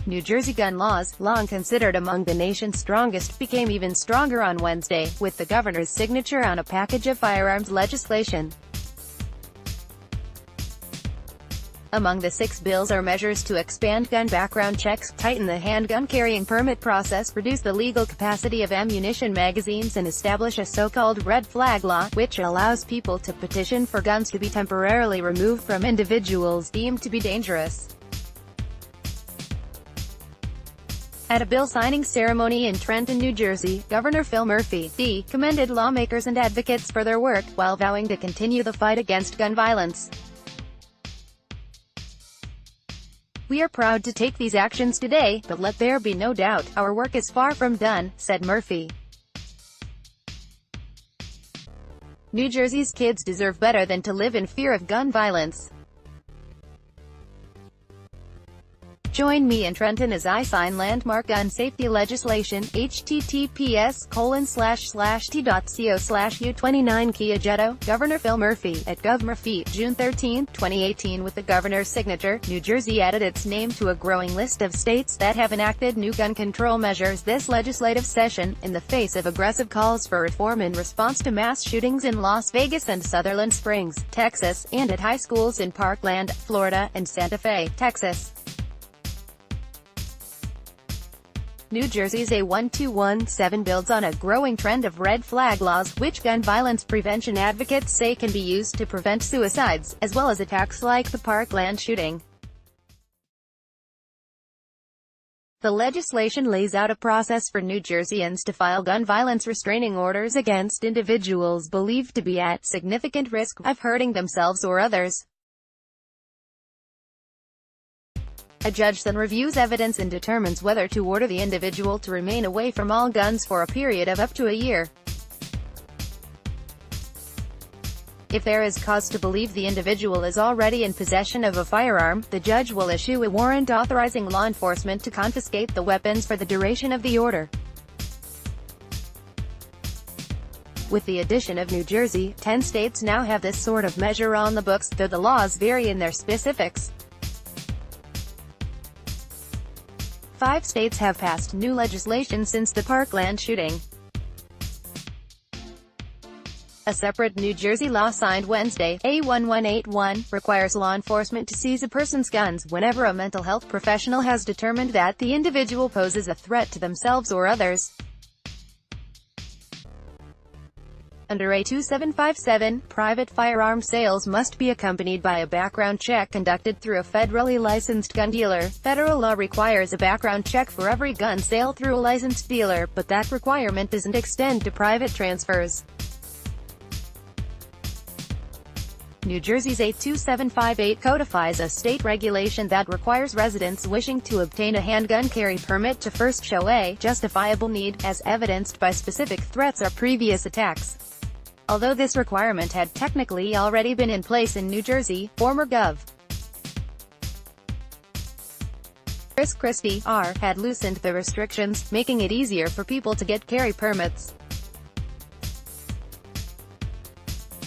New Jersey gun laws, long considered among the nation's strongest, became even stronger on Wednesday, with the governor's signature on a package of firearms legislation. Among the 6 bills are measures to expand gun background checks, tighten the handgun carrying permit process, reduce the legal capacity of ammunition magazines, and establish a so-called red flag law, which allows people to petition for guns to be temporarily removed from individuals deemed to be dangerous. At a bill signing ceremony in Trenton, New Jersey, Governor Phil Murphy, D., commended lawmakers and advocates for their work, while vowing to continue the fight against gun violence. "We are proud to take these actions today, but let there be no doubt, our work is far from done," said Murphy. New Jersey's kids deserve better than to live in fear of gun violence. Join me in Trenton as I sign landmark gun safety legislation, https://t.co/U29 Kia Jetto, Governor Phil Murphy, at GovMurphy, June 13, 2018. With the governor's signature, New Jersey added its name to a growing list of states that have enacted new gun control measures this legislative session, in the face of aggressive calls for reform in response to mass shootings in Las Vegas and Sutherland Springs, Texas, and at high schools in Parkland, Florida, and Santa Fe, Texas. New Jersey's A1217 builds on a growing trend of red flag laws, which gun violence prevention advocates say can be used to prevent suicides, as well as attacks like the Parkland shooting. The legislation lays out a process for New Jerseyans to file gun violence restraining orders against individuals believed to be at significant risk of hurting themselves or others. A judge then reviews evidence and determines whether to order the individual to remain away from all guns for a period of up to a year. If there is cause to believe the individual is already in possession of a firearm, the judge will issue a warrant authorizing law enforcement to confiscate the weapons for the duration of the order. With the addition of New Jersey, 10 states now have this sort of measure on the books, though the laws vary in their specifics. 5 states have passed new legislation since the Parkland shooting. A separate New Jersey law signed Wednesday, A1181, requires law enforcement to seize a person's guns whenever a mental health professional has determined that the individual poses a threat to themselves or others. Under A2757, private firearm sales must be accompanied by a background check conducted through a federally licensed gun dealer. Federal law requires a background check for every gun sale through a licensed dealer, but that requirement doesn't extend to private transfers. New Jersey's A2758 codifies a state regulation that requires residents wishing to obtain a handgun carry permit to first show a justifiable need, as evidenced by specific threats or previous attacks. Although this requirement had technically already been in place in New Jersey, former Gov. Chris Christie, R., had loosened the restrictions, making it easier for people to get carry permits.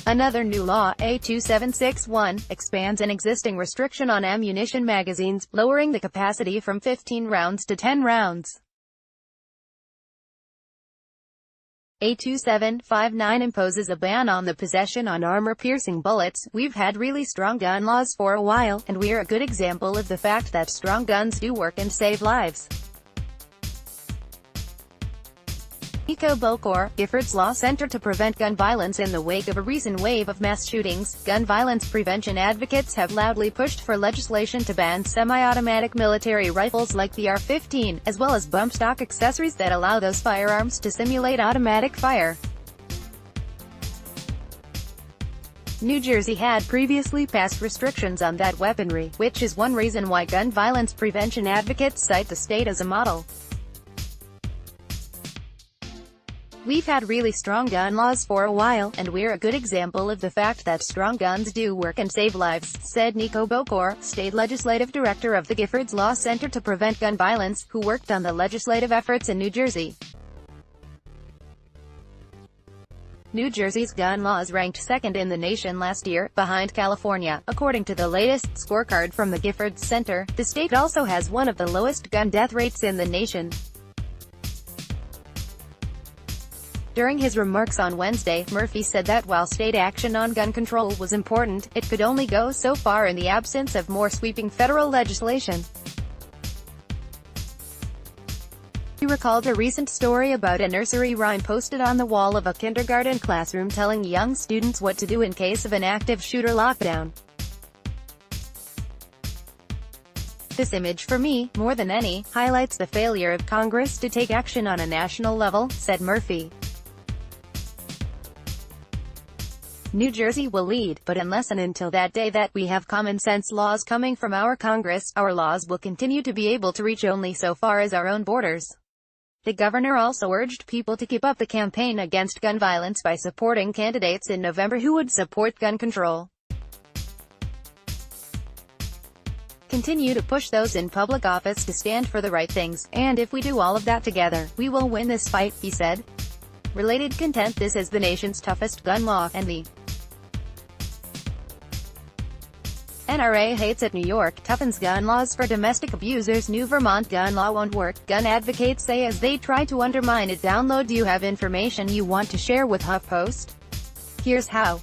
Another new law, A2761, expands an existing restriction on ammunition magazines, lowering the capacity from 15 rounds to 10 rounds. A2759 imposes a ban on the possession of armor-piercing bullets. "We've had really strong gun laws for a while, and we're a good example of the fact that strong guns do work and save lives." Nico Bokor, Giffords Law Center to Prevent Gun Violence. In the wake of a recent wave of mass shootings, gun violence prevention advocates have loudly pushed for legislation to ban semi-automatic military rifles like the AR-15, as well as bump stock accessories that allow those firearms to simulate automatic fire. New Jersey had previously passed restrictions on that weaponry, which is one reason why gun violence prevention advocates cite the state as a model. "We've had really strong gun laws for a while, and we're a good example of the fact that strong guns do work and save lives," said Nico Bokor, state legislative director of the Giffords Law Center to Prevent Gun Violence, who worked on the legislative efforts in New Jersey. New Jersey's gun laws ranked second in the nation last year, behind California. According to the latest scorecard from the Giffords Center, the state also has one of the lowest gun death rates in the nation. During his remarks on Wednesday, Murphy said that while state action on gun control was important, it could only go so far in the absence of more sweeping federal legislation. He recalled a recent story about a nursery rhyme posted on the wall of a kindergarten classroom telling young students what to do in case of an active shooter lockdown. This image, for me, more than any, highlights the failure of Congress to take action on a national level, said Murphy. New Jersey will lead, but unless and until that day that we have common-sense laws coming from our Congress, our laws will continue to be able to reach only so far as our own borders. The governor also urged people to keep up the campaign against gun violence by supporting candidates in November who would support gun control. Continue to push those in public office to stand for the right things, and if we do all of that together, we will win this fight, he said. Related content: This is the nation's toughest gun law, and the NRA hates it. New York toughens gun laws for domestic abusers. New Vermont gun law won't work, gun advocates say as they try to undermine it. Download. Do you have information you want to share with HuffPost? Here's how.